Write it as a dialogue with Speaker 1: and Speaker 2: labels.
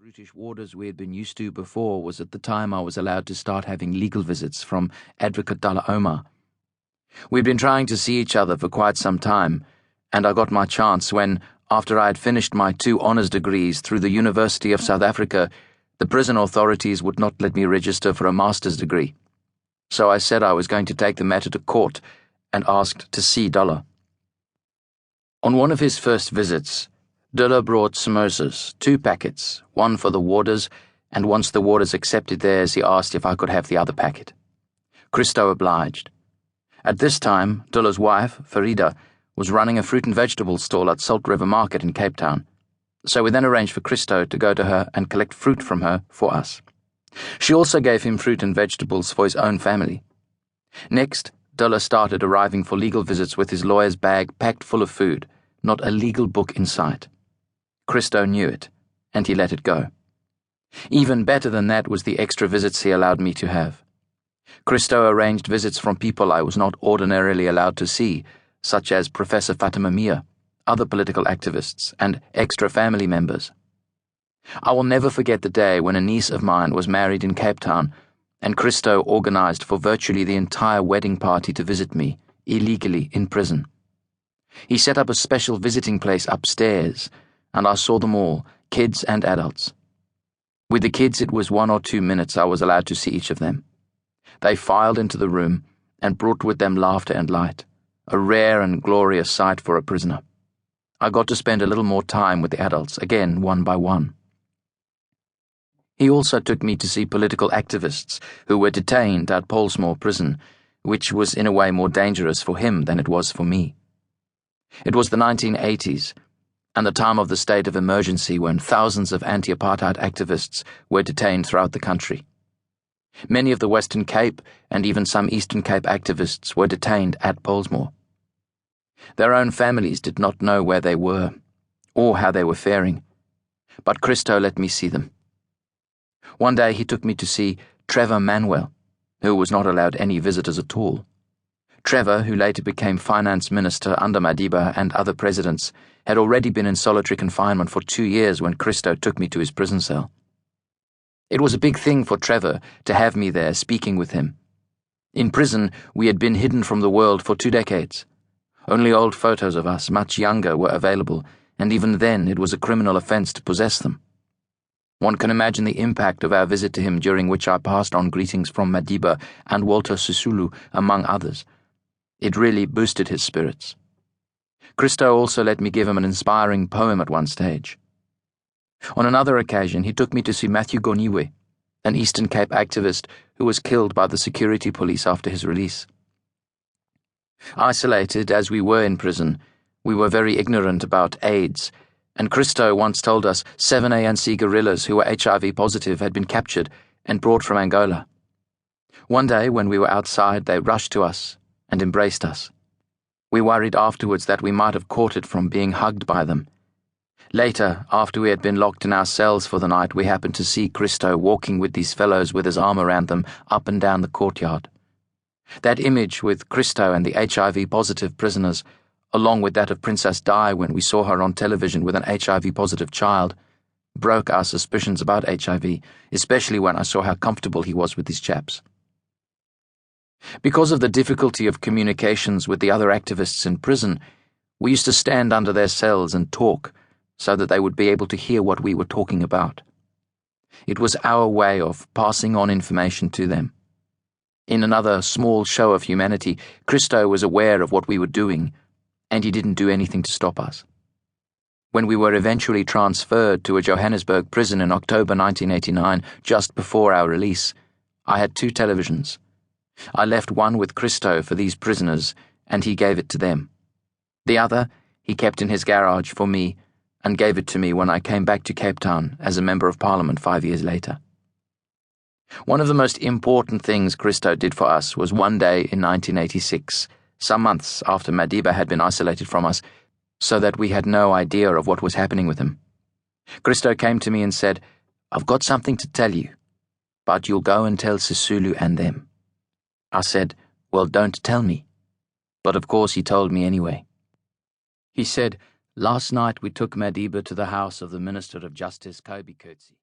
Speaker 1: brutish warders we had been used to before was at the time I was allowed to start having legal visits from Advocate Dalla Omar. We'd been trying to see each other for quite some time, and I got my chance when, after I had finished my 2 honours degrees through the University of South Africa, the prison authorities would not let me register for a master's degree. So I said I was going to take the matter to court and asked to see Dalla. On one of his first visits, Dalla brought samosas, 2 packets, one for the warders, and once the warders accepted theirs, he asked if I could have the other packet. Christo obliged. At this time, Dalla's wife, Farida, was running a fruit and vegetable stall at Salt River Market in Cape Town, so we then arranged for Christo to go to her and collect fruit from her for us. She also gave him fruit and vegetables for his own family. Next, Dalla started arriving for legal visits with his lawyer's bag packed full of food, not a legal book in sight. Christo knew it, and he let it go. Even better than that was the extra visits he allowed me to have. Christo arranged visits from people I was not ordinarily allowed to see, such as Professor Fatima Mia, other political activists, and extra family members. I will never forget the day when a niece of mine was married in Cape Town, and Christo organized for virtually the entire wedding party to visit me, illegally in prison. He set up a special visiting place upstairs, and I saw them all, kids and adults. With the kids, it was 1 or 2 minutes I was allowed to see each of them. They filed into the room and brought with them laughter and light, a rare and glorious sight for a prisoner. I got to spend a little more time with the adults, again one by one. He also took me to see political activists who were detained at Pollsmoor prison, which was in a way more dangerous for him than it was for me. It was the 1980s, and the time of the state of emergency when thousands of anti-apartheid activists were detained throughout the country. Many of the Western Cape and even some Eastern Cape activists were detained at Pollsmoor. Their own families did not know where they were, or how they were faring, but Christo let me see them. One day he took me to see Trevor Manuel, who was not allowed any visitors at all. Trevor, who later became finance minister under Madiba and other presidents, had already been in solitary confinement for 2 years when Christo took me to his prison cell. It was a big thing for Trevor to have me there speaking with him. In prison, we had been hidden from the world for 2 decades. Only old photos of us, much younger, were available, and even then it was a criminal offense to possess them. One can imagine the impact of our visit to him, during which I passed on greetings from Madiba and Walter Sisulu, among others. It really boosted his spirits. Christo also let me give him an inspiring poem at one stage. On another occasion, he took me to see Matthew Goniwe, an Eastern Cape activist who was killed by the security police after his release. Isolated as we were in prison, we were very ignorant about AIDS, and Christo once told us 7 ANC guerrillas who were HIV positive had been captured and brought from Angola. One day, when we were outside, they rushed to us and embraced us. We worried afterwards that we might have caught it from being hugged by them. Later, after we had been locked in our cells for the night, we happened to see Christo walking with these fellows with his arm around them up and down the courtyard. That image with Christo and the HIV-positive prisoners, along with that of Princess Di when we saw her on television with an HIV-positive child, broke our suspicions about HIV, especially when I saw how comfortable he was with these chaps. Because of the difficulty of communications with the other activists in prison, we used to stand under their cells and talk, so that they would be able to hear what we were talking about. It was our way of passing on information to them. In another small show of humanity, Christo was aware of what we were doing, and he didn't do anything to stop us. When we were eventually transferred to a Johannesburg prison in October 1989, just before our release, I had 2 televisions. I left one with Christo for these prisoners, and he gave it to them. The other he kept in his garage for me, and gave it to me when I came back to Cape Town as a Member of Parliament 5 years later. One of the most important things Christo did for us was one day in 1986, some months after Madiba had been isolated from us, so that we had no idea of what was happening with him. Christo came to me and said, "I've got something to tell you, but you'll go and tell Sisulu and them." I said, "Well, don't tell me." But of course he told me anyway. He said, "Last night we took Madiba to the house of the Minister of Justice, Kobe Coetzee.